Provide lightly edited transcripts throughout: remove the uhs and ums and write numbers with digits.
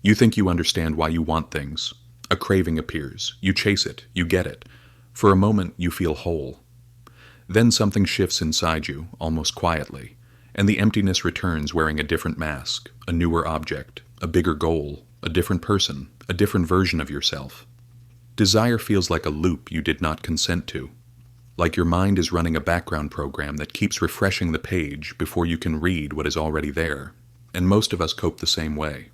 You think you understand why you want things. A craving appears. You chase it. You get it. For a moment, you feel whole. Then something shifts inside you, almost quietly, and the emptiness returns wearing a different mask, a newer object, a bigger goal, a different person, a different version of yourself. Desire feels like a loop you did not consent to, like your mind is running a background program that keeps refreshing the page before you can read what is already there. And most of us cope the same way.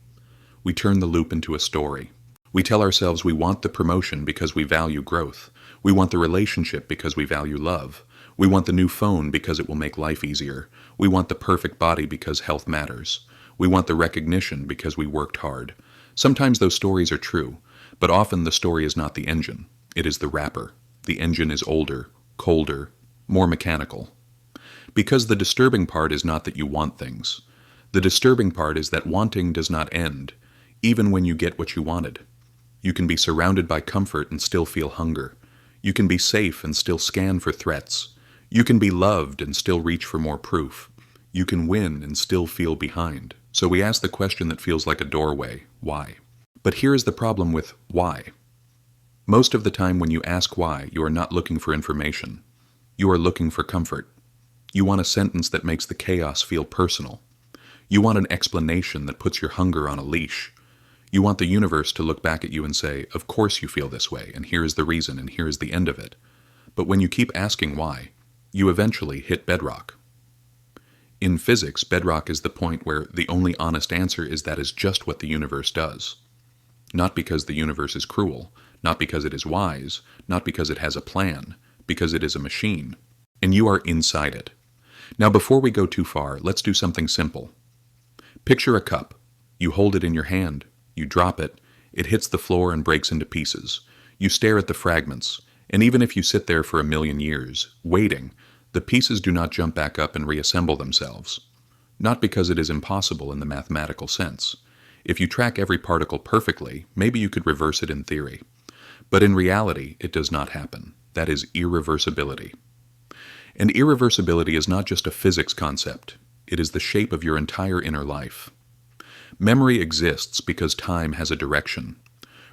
We turn the loop into a story. We tell ourselves we want the promotion because we value growth. We want the relationship because we value love. We want the new phone because it will make life easier. We want the perfect body because health matters. We want the recognition because we worked hard. Sometimes those stories are true, but often the story is not the engine. It is the wrapper. The engine is older, colder, more mechanical. Because the disturbing part is not that you want things. The disturbing part is that wanting does not end, even when you get what you wanted. You can be surrounded by comfort and still feel hunger. You can be safe and still scan for threats. You can be loved and still reach for more proof. You can win and still feel behind. So we ask the question that feels like a doorway, why? But here is the problem with why. Most of the time when you ask why, you are not looking for information. You are looking for comfort. You want a sentence that makes the chaos feel personal. You want an explanation that puts your hunger on a leash. You want the universe to look back at you and say, of course you feel this way, and here is the reason, and here is the end of it. But when you keep asking why, you eventually hit bedrock. In physics, bedrock is the point where the only honest answer is that is just what the universe does. Not because the universe is cruel, not because it is wise, not because it has a plan, because it is a machine. And you are inside it. Now before we go too far, let's do something simple. Picture a cup. You hold it in your hand. You drop it. It hits the floor and breaks into pieces. You stare at the fragments. And even if you sit there for 1,000,000 years, waiting, the pieces do not jump back up and reassemble themselves. Not because it is impossible in the mathematical sense. If you track every particle perfectly, maybe you could reverse it in theory. But in reality, it does not happen. That is irreversibility. And irreversibility is not just a physics concept. It is the shape of your entire inner life. Memory exists because time has a direction.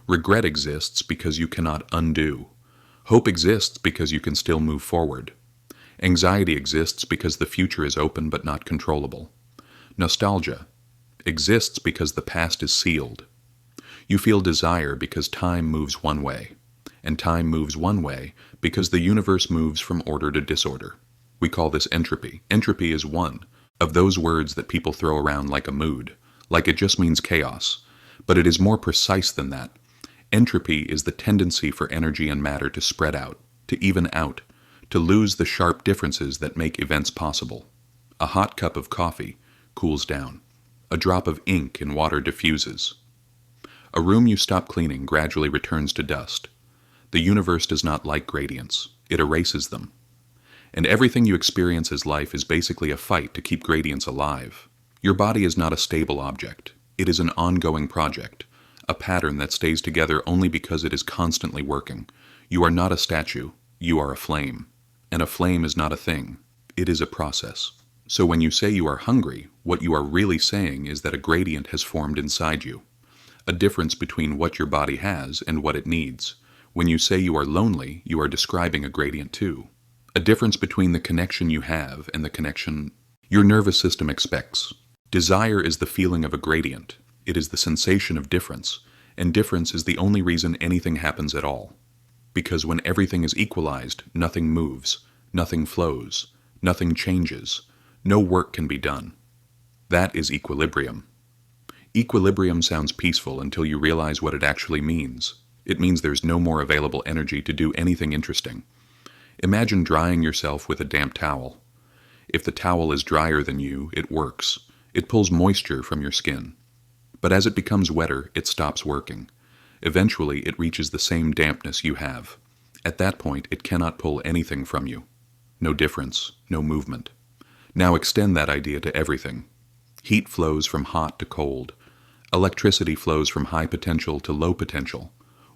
Regret exists because you cannot undo. Hope exists because you can still move forward. Anxiety exists because the future is open but not controllable. Nostalgia exists because the past is sealed. You feel desire because time moves one way. And time moves one way because the universe moves from order to disorder. We call this entropy. Entropy is one of those words that people throw around like a mood, like it just means chaos. But it is more precise than that. Entropy is the tendency for energy and matter to spread out, to even out, to lose the sharp differences that make events possible. A hot cup of coffee cools down. A drop of ink in water diffuses. A room you stop cleaning gradually returns to dust. The universe does not like gradients. It erases them. And everything you experience as life is basically a fight to keep gradients alive. Your body is not a stable object. It is an ongoing project, a pattern that stays together only because it is constantly working. You are not a statue. You are a flame. And a flame is not a thing. It is a process. So when you say you are hungry, what you are really saying is that a gradient has formed inside you. A difference between what your body has and what it needs. When you say you are lonely, you are describing a gradient too. A difference between the connection you have and the connection your nervous system expects. Desire is the feeling of a gradient. It is the sensation of difference, and difference is the only reason anything happens at all. Because when everything is equalized, nothing moves, nothing flows, nothing changes, no work can be done. That is equilibrium. Equilibrium sounds peaceful until you realize what it actually means. It means there's no more available energy to do anything interesting. Imagine drying yourself with a damp towel. If the towel is drier than you, it works. It pulls moisture from your skin. But as it becomes wetter, it stops working. Eventually, it reaches the same dampness you have. At that point, it cannot pull anything from you. No difference, no movement. Now extend that idea to everything. Heat flows from hot to cold. Electricity flows from high potential to low potential.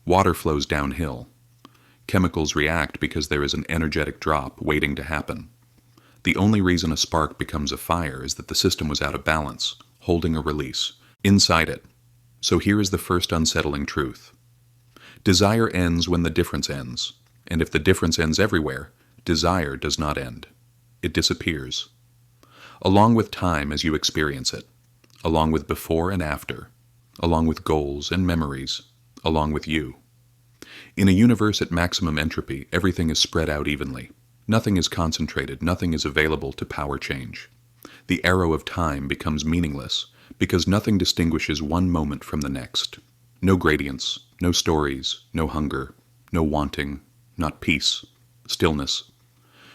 Water flows downhill. Chemicals react because there is an energetic drop waiting to happen. The only reason a spark becomes a fire is that the system was out of balance, holding a release. Inside it. So here is the first unsettling truth. Desire ends when the difference ends, and if the difference ends everywhere, desire does not end. It disappears. Along with time as you experience it, along with before and after, along with goals and memories, along with you. In a universe at maximum entropy, everything is spread out evenly. Nothing is concentrated, nothing is available to power change. The arrow of time becomes meaningless because nothing distinguishes one moment from the next. No gradients, no stories, no hunger, no wanting, not peace, stillness.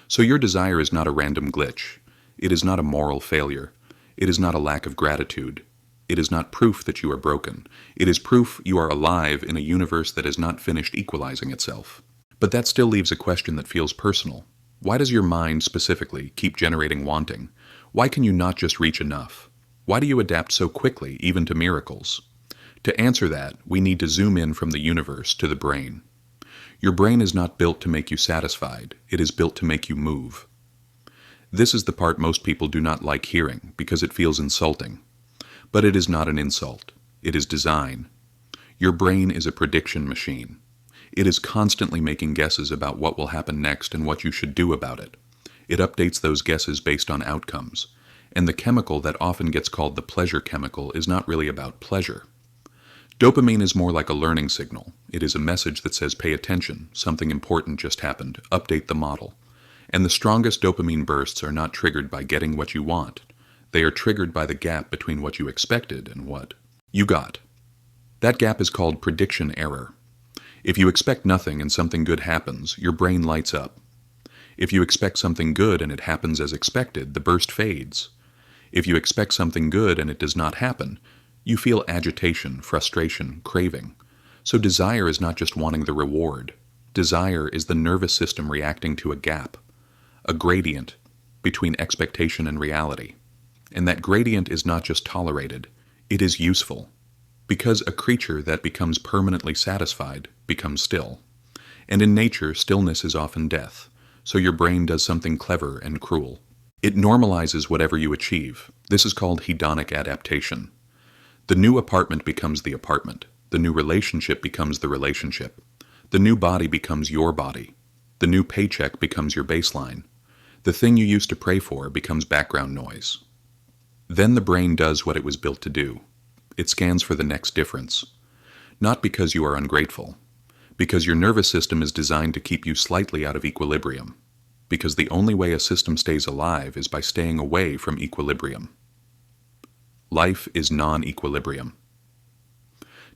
So your desire is not a random glitch. It is not a moral failure. It is not a lack of gratitude. It is not proof that you are broken. It is proof you are alive in a universe that has not finished equalizing itself. But that still leaves a question that feels personal. Why does your mind specifically keep generating wanting? Why can you not just reach enough? Why do you adapt so quickly, even to miracles? To answer that, we need to zoom in from the universe to the brain. Your brain is not built to make you satisfied. It is built to make you move. This is the part most people do not like hearing because it feels insulting. But it is not an insult. It is design. Your brain is a prediction machine. It is constantly making guesses about what will happen next and what you should do about it. It updates those guesses based on outcomes. And the chemical that often gets called the pleasure chemical is not really about pleasure. Dopamine is more like a learning signal. It is a message that says pay attention, something important just happened, update the model. And the strongest dopamine bursts are not triggered by getting what you want. They are triggered by the gap between what you expected and what you got. That gap is called prediction error. If you expect nothing and something good happens, your brain lights up. If you expect something good and it happens as expected, the burst fades. If you expect something good and it does not happen, you feel agitation, frustration, craving. So desire is not just wanting the reward. Desire is the nervous system reacting to a gap, a gradient between expectation and reality. And that gradient is not just tolerated, it is useful. Because a creature that becomes permanently satisfied becomes still. And in nature, stillness is often death. So your brain does something clever and cruel. It normalizes whatever you achieve. This is called hedonic adaptation. The new apartment becomes the apartment. The new relationship becomes the relationship. The new body becomes your body. The new paycheck becomes your baseline. The thing you used to pray for becomes background noise. Then the brain does what it was built to do. It scans for the next difference. Not because you are ungrateful. Because your nervous system is designed to keep you slightly out of equilibrium. Because the only way a system stays alive is by staying away from equilibrium. Life is non-equilibrium.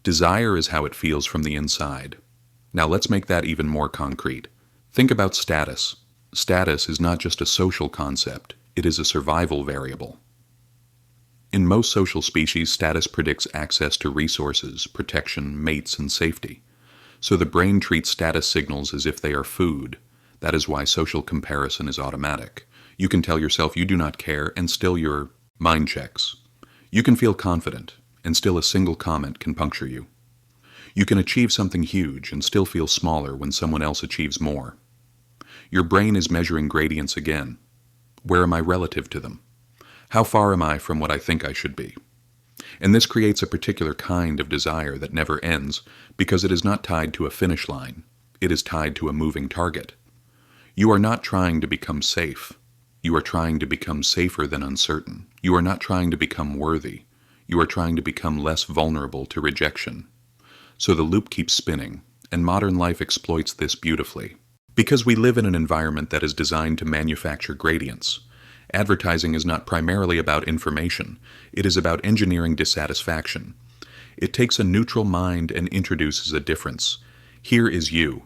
Desire is how it feels from the inside. Now let's make that even more concrete. Think about status. Status is not just a social concept, it is a survival variable. In most social species, status predicts access to resources, protection, mates, and safety. So the brain treats status signals as if they are food. That is why social comparison is automatic. You can tell yourself you do not care, and still your mind checks. You can feel confident, and still a single comment can puncture you. You can achieve something huge and still feel smaller when someone else achieves more. Your brain is measuring gradients again. Where am I relative to them? How far am I from what I think I should be? And this creates a particular kind of desire that never ends because it is not tied to a finish line. It is tied to a moving target. You are not trying to become safe. You are trying to become safer than uncertain. You are not trying to become worthy. You are trying to become less vulnerable to rejection. So the loop keeps spinning, and modern life exploits this beautifully. Because we live in an environment that is designed to manufacture gradients. Advertising is not primarily about information. It is about engineering dissatisfaction. It takes a neutral mind and introduces a difference. Here is you.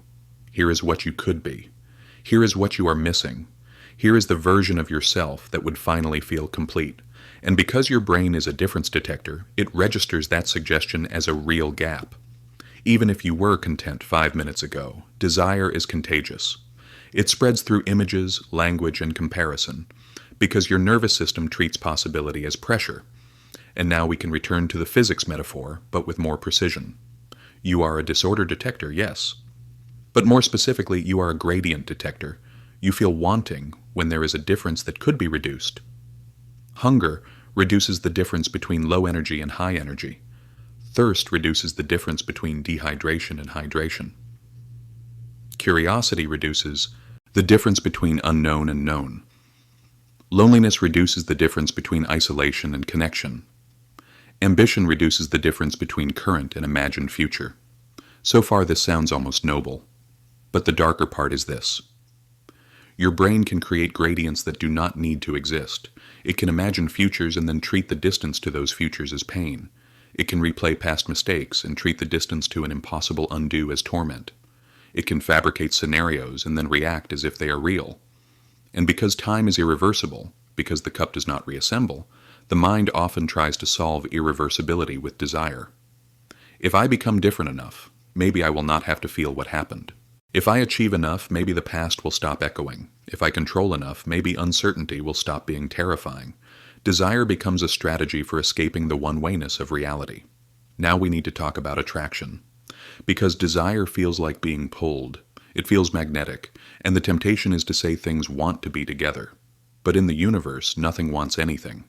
Here is what you could be. Here is what you are missing. Here is the version of yourself that would finally feel complete. And because your brain is a difference detector, it registers that suggestion as a real gap. Even if you were content 5 minutes ago, desire is contagious. It spreads through images, language, and comparison, because your nervous system treats possibility as pressure. And now we can return to the physics metaphor, but with more precision. You are a disorder detector, yes. But more specifically, you are a gradient detector. You feel wanting when there is a difference that could be reduced. Hunger reduces the difference between low energy and high energy. Thirst reduces the difference between dehydration and hydration. Curiosity reduces the difference between unknown and known. Loneliness reduces the difference between isolation and connection. Ambition reduces the difference between current and imagined future. So far, this sounds almost noble. But the darker part is this. Your brain can create gradients that do not need to exist. It can imagine futures and then treat the distance to those futures as pain. It can replay past mistakes and treat the distance to an impossible undo as torment. It can fabricate scenarios and then react as if they are real. And because time is irreversible, because the cup does not reassemble, the mind often tries to solve irreversibility with desire. If I become different enough, maybe I will not have to feel what happened. If I achieve enough, maybe the past will stop echoing. If I control enough, maybe uncertainty will stop being terrifying. Desire becomes a strategy for escaping the one-wayness of reality. Now we need to talk about attraction. Because desire feels like being pulled. It feels magnetic, and the temptation is to say things want to be together. But in the universe, nothing wants anything.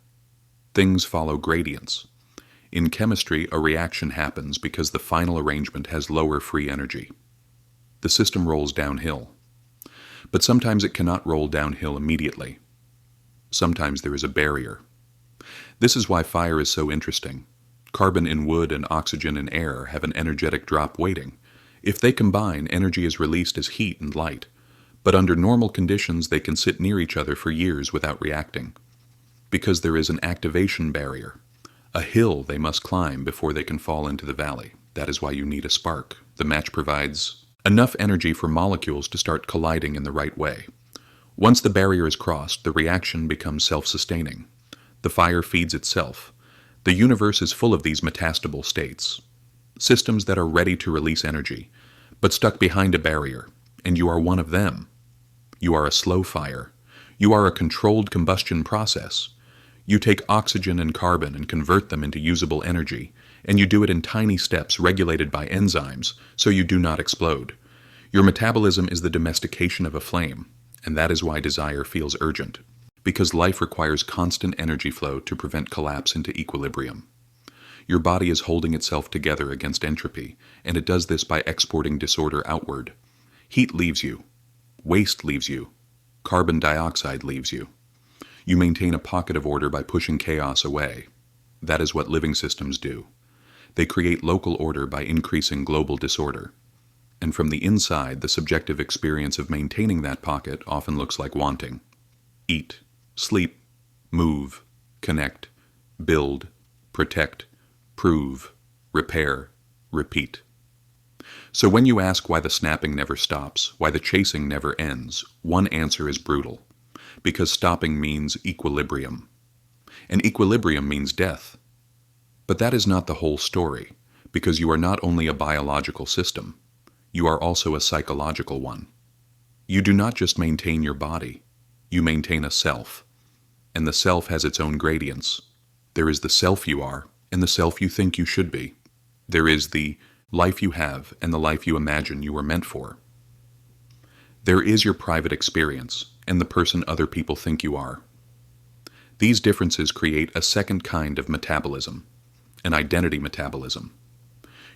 Things follow gradients. In chemistry, a reaction happens because the final arrangement has lower free energy. The system rolls downhill. But sometimes it cannot roll downhill immediately. Sometimes there is a barrier. This is why fire is so interesting. Carbon in wood and oxygen in air have an energetic drop waiting. If they combine, energy is released as heat and light. But under normal conditions, they can sit near each other for years without reacting. Because there is an activation barrier. A hill they must climb before they can fall into the valley. That is why you need a spark. The match provides enough energy for molecules to start colliding in the right way. Once the barrier is crossed, the reaction becomes self-sustaining. The fire feeds itself. The universe is full of these metastable states. Systems that are ready to release energy, but stuck behind a barrier, and you are one of them. You are a slow fire. You are a controlled combustion process. You take oxygen and carbon and convert them into usable energy, and you do it in tiny steps regulated by enzymes so you do not explode. Your metabolism is the domestication of a flame, and that is why desire feels urgent, because life requires constant energy flow to prevent collapse into equilibrium. Your body is holding itself together against entropy, and it does this by exporting disorder outward. Heat leaves you. Waste leaves you. Carbon dioxide leaves you. You maintain a pocket of order by pushing chaos away. That is what living systems do. They create local order by increasing global disorder. And from the inside, the subjective experience of maintaining that pocket often looks like wanting. Eat, sleep, move, connect, build, protect, prove, repair, repeat. So when you ask why the snapping never stops, why the chasing never ends, one answer is brutal. Because stopping means equilibrium. And equilibrium means death. But that is not the whole story, because you are not only a biological system, you are also a psychological one. You do not just maintain your body, you maintain a self. And the self has its own gradients. There is the self you are, and the self you think you should be. There is the life you have and the life you imagine you were meant for. There is your private experience and the person other people think you are. These differences create a second kind of metabolism, an identity metabolism.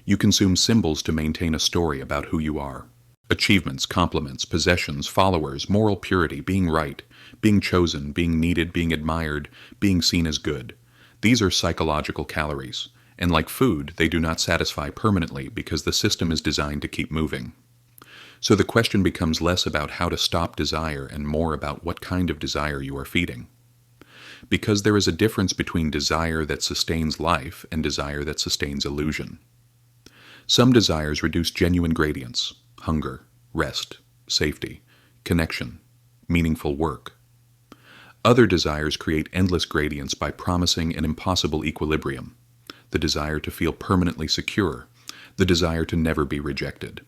You consume symbols to maintain a story about who you are. Achievements, compliments, possessions, followers, moral purity, being right, being chosen, being needed, being admired, being seen as good. These are psychological calories, and like food, they do not satisfy permanently because the system is designed to keep moving. So the question becomes less about how to stop desire and more about what kind of desire you are feeding. Because there is a difference between desire that sustains life and desire that sustains illusion. Some desires reduce genuine gradients: hunger, rest, safety, connection, meaningful work. Other desires create endless gradients by promising an impossible equilibrium: the desire to feel permanently secure, the desire to never be rejected,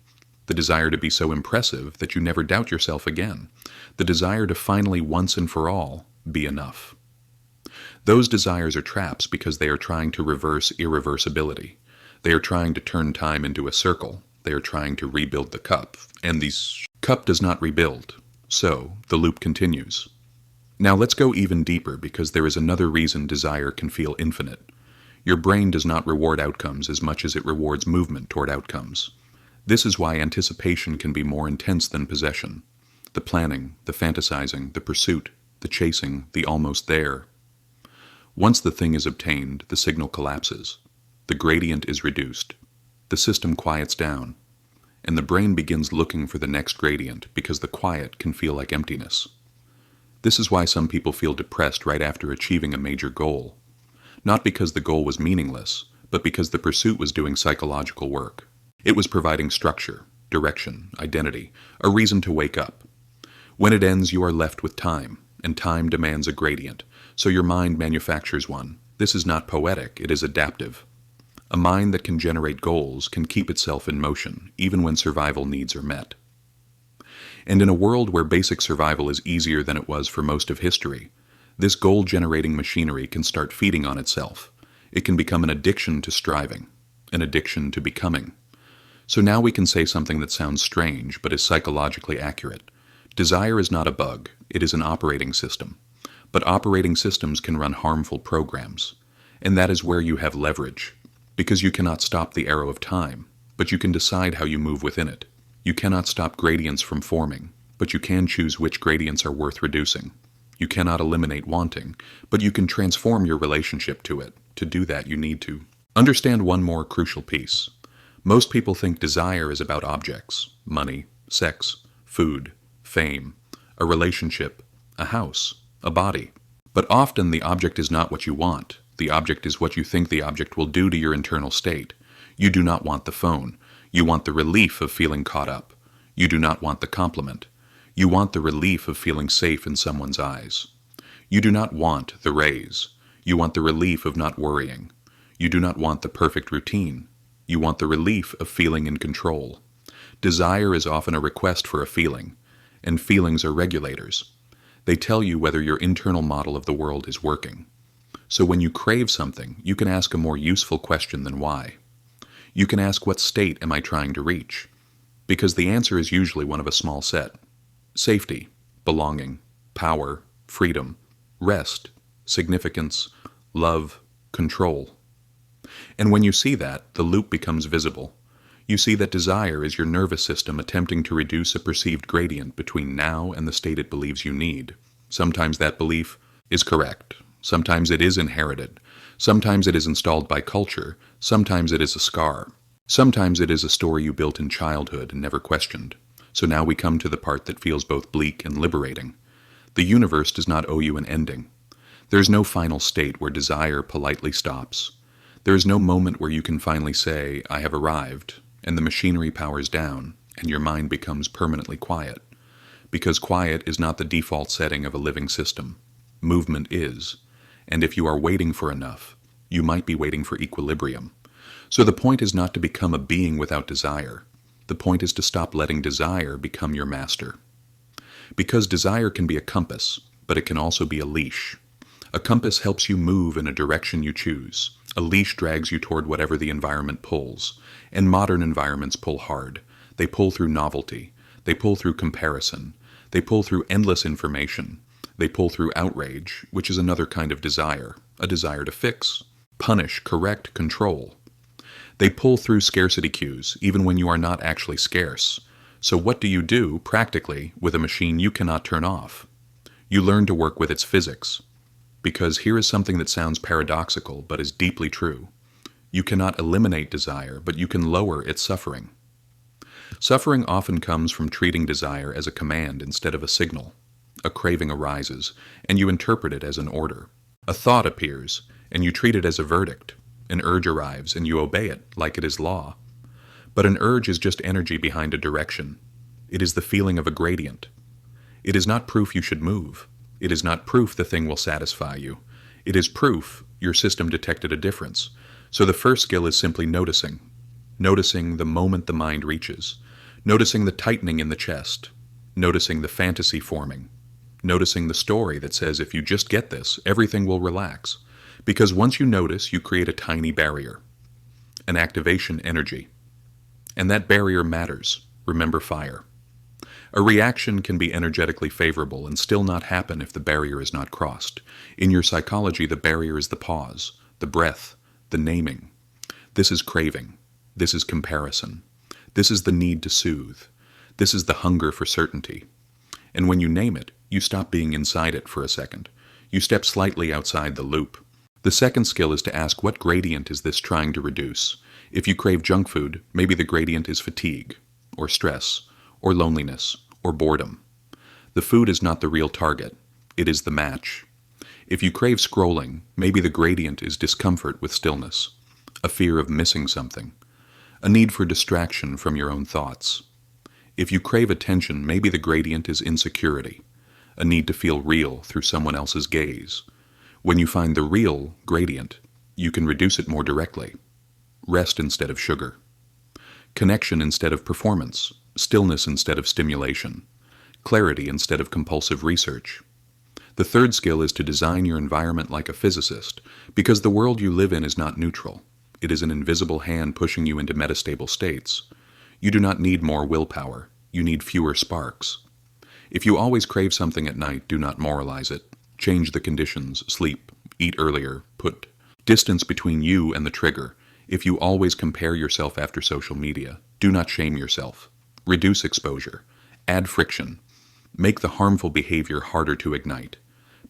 the desire to be so impressive that you never doubt yourself again, the desire to finally once and for all be enough. Those desires are traps because they are trying to reverse irreversibility. They are trying to turn time into a circle. They are trying to rebuild the cup, and the cup does not rebuild, so the loop continues. Now let's go even deeper because there is another reason desire can feel infinite. Your brain does not reward outcomes as much as it rewards movement toward outcomes. This is why anticipation can be more intense than possession. The planning, the fantasizing, the pursuit, the chasing, the almost there. Once the thing is obtained, the signal collapses. The gradient is reduced. The system quiets down. And the brain begins looking for the next gradient because the quiet can feel like emptiness. This is why some people feel depressed right after achieving a major goal. Not because the goal was meaningless, but because the pursuit was doing psychological work. It was providing structure, direction, identity, a reason to wake up. When it ends, you are left with time, and time demands a gradient, so your mind manufactures one. This is not poetic, it is adaptive. A mind that can generate goals can keep itself in motion, even when survival needs are met. And in a world where basic survival is easier than it was for most of history, this goal-generating machinery can start feeding on itself. It can become an addiction to striving, an addiction to becoming. So now we can say something that sounds strange, but is psychologically accurate. Desire is not a bug, it is an operating system. But operating systems can run harmful programs. And that is where you have leverage. Because you cannot stop the arrow of time, but you can decide how you move within it. You cannot stop gradients from forming, but you can choose which gradients are worth reducing. You cannot eliminate wanting, but you can transform your relationship to it. To do that, you need to understand one more crucial piece. Most people think desire is about objects, money, sex, food, fame, a relationship, a house, a body. But often the object is not what you want. The object is what you think the object will do to your internal state. You do not want the phone. You want the relief of feeling caught up. You do not want the compliment. You want the relief of feeling safe in someone's eyes. You do not want the raise. You want the relief of not worrying. You do not want the perfect routine. You want the relief of feeling in control. Desire is often a request for a feeling, and feelings are regulators. They tell you whether your internal model of the world is working. So when you crave something, you can ask a more useful question than why. You can ask, what state am I trying to reach? Because the answer is usually one of a small set. Safety, belonging, power, freedom, rest, significance, love, control. And when you see that, the loop becomes visible. You see that desire is your nervous system attempting to reduce a perceived gradient between now and the state it believes you need. Sometimes that belief is correct. Sometimes it is inherited. Sometimes it is installed by culture. Sometimes it is a scar. Sometimes it is a story you built in childhood and never questioned. So now we come to the part that feels both bleak and liberating. The universe does not owe you an ending. There is no final state where desire politely stops. There is no moment where you can finally say, I have arrived, and the machinery powers down, and your mind becomes permanently quiet. Because quiet is not the default setting of a living system. Movement is. And if you are waiting for enough, you might be waiting for equilibrium. So the point is not to become a being without desire. The point is to stop letting desire become your master. Because desire can be a compass, but it can also be a leash. A compass helps you move in a direction you choose. A leash drags you toward whatever the environment pulls. And modern environments pull hard. They pull through novelty. They pull through comparison. They pull through endless information. They pull through outrage, which is another kind of desire, a desire to fix, punish, correct, control. They pull through scarcity cues, even when you are not actually scarce. So what do you do, practically, with a machine you cannot turn off? You learn to work with its physics. Because here is something that sounds paradoxical, but is deeply true. You cannot eliminate desire, but you can lower its suffering. Suffering often comes from treating desire as a command instead of a signal. A craving arises, and you interpret it as an order. A thought appears, and you treat it as a verdict. An urge arrives, and you obey it, like it is law. But an urge is just energy behind a direction. It is the feeling of a gradient. It is not proof you should move. It is not proof the thing will satisfy you. It is proof your system detected a difference. So the first skill is simply noticing. Noticing the moment the mind reaches. Noticing the tightening in the chest. Noticing the fantasy forming. Noticing the story that says if you just get this, everything will relax. Because once you notice, you create a tiny barrier. An activation energy. And that barrier matters. Remember fire. A reaction can be energetically favorable and still not happen if the barrier is not crossed. In your psychology, the barrier is the pause, the breath, the naming. This is craving. This is comparison. This is the need to soothe. This is the hunger for certainty. And when you name it, you stop being inside it for a second. You step slightly outside the loop. The second skill is to ask, what gradient is this trying to reduce? If you crave junk food, maybe the gradient is fatigue, or stress, or loneliness, or boredom. The food is not the real target. It is the match. If you crave scrolling, maybe the gradient is discomfort with stillness, a fear of missing something, a need for distraction from your own thoughts. If you crave attention, maybe the gradient is insecurity, a need to feel real through someone else's gaze. When you find the real gradient, you can reduce it more directly. Rest instead of sugar. Connection instead of performance. Stillness instead of stimulation. Clarity instead of compulsive research. The third skill is to design your environment like a physicist, because the world you live in is not neutral. It is an invisible hand pushing you into metastable states. You do not need more willpower. You need fewer sparks. If you always crave something at night, do not moralize it. Change the conditions, sleep, eat earlier, put distance between you and the trigger. If you always compare yourself after social media, do not shame yourself. Reduce exposure. Add friction. Make the harmful behavior harder to ignite.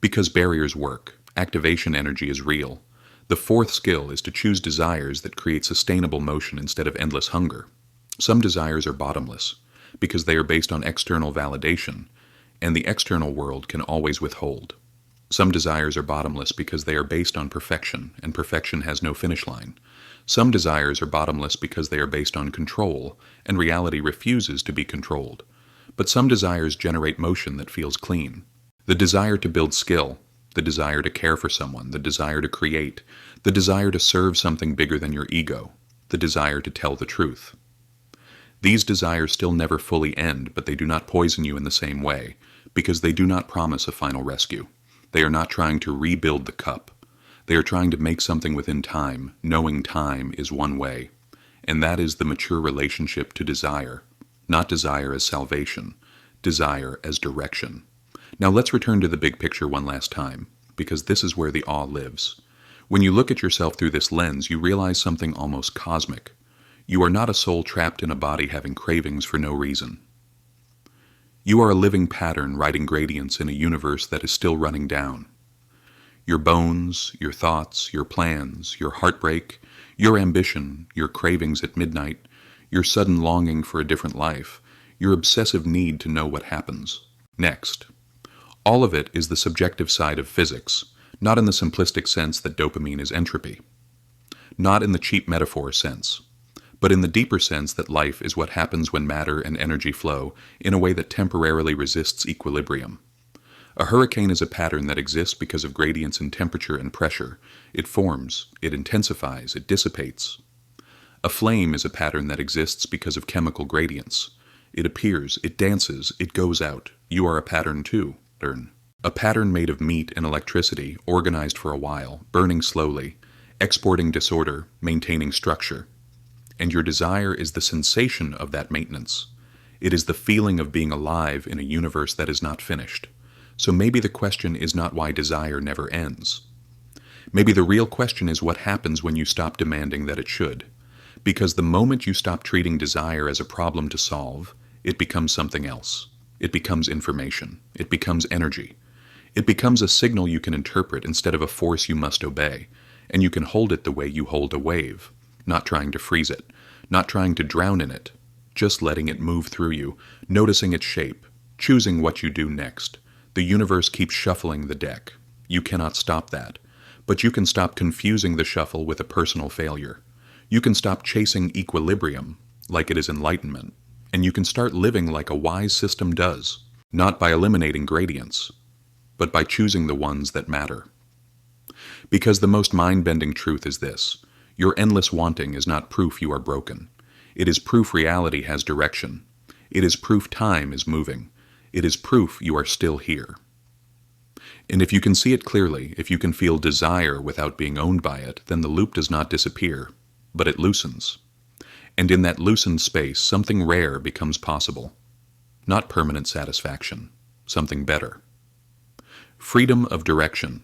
Because barriers work, activation energy is real. The fourth skill is to choose desires that create sustainable motion instead of endless hunger. Some desires are bottomless, because they are based on external validation, and the external world can always withhold. Some desires are bottomless because they are based on perfection, and perfection has no finish line. Some desires are bottomless because they are based on control, and reality refuses to be controlled. But some desires generate motion that feels clean. The desire to build skill, the desire to care for someone, the desire to create, the desire to serve something bigger than your ego, the desire to tell the truth. These desires still never fully end, but they do not poison you in the same way, because they do not promise a final rescue. They are not trying to rebuild the cup. They are trying to make something within time, knowing time is one way. And that is the mature relationship to desire. Not desire as salvation, desire as direction. Now let's return to the big picture one last time, because this is where the awe lives. When you look at yourself through this lens, you realize something almost cosmic. You are not a soul trapped in a body having cravings for no reason. You are a living pattern writing gradients in a universe that is still running down. Your bones, your thoughts, your plans, your heartbreak, your ambition, your cravings at midnight, your sudden longing for a different life, your obsessive need to know what happens next. All of it is the subjective side of physics, not in the simplistic sense that dopamine is entropy. Not in the cheap metaphor sense, but in the deeper sense that life is what happens when matter and energy flow in a way that temporarily resists equilibrium. A hurricane is a pattern that exists because of gradients in temperature and pressure. It forms, it intensifies, it dissipates. A flame is a pattern that exists because of chemical gradients. It appears, it dances, it goes out. You are a pattern too. A pattern made of meat and electricity, organized for a while, burning slowly, exporting disorder, maintaining structure. And your desire is the sensation of that maintenance. It is the feeling of being alive in a universe that is not finished. So maybe the question is not why desire never ends. Maybe the real question is what happens when you stop demanding that it should. Because the moment you stop treating desire as a problem to solve, it becomes something else. It becomes information. It becomes energy. It becomes a signal you can interpret instead of a force you must obey, and you can hold it the way you hold a wave, not trying to freeze it, not trying to drown in it, just letting it move through you, noticing its shape, choosing what you do next. The universe keeps shuffling the deck. You cannot stop that, but you can stop confusing the shuffle with a personal failure. You can stop chasing equilibrium like it is enlightenment, and you can start living like a wise system does, not by eliminating gradients, but by choosing the ones that matter. Because the most mind-bending truth is this: your endless wanting is not proof you are broken. It is proof reality has direction. It is proof time is moving. It is proof you are still here. And if you can see it clearly, if you can feel desire without being owned by it, then the loop does not disappear, but it loosens. And in that loosened space, something rare becomes possible. Not permanent satisfaction, something better. Freedom of direction,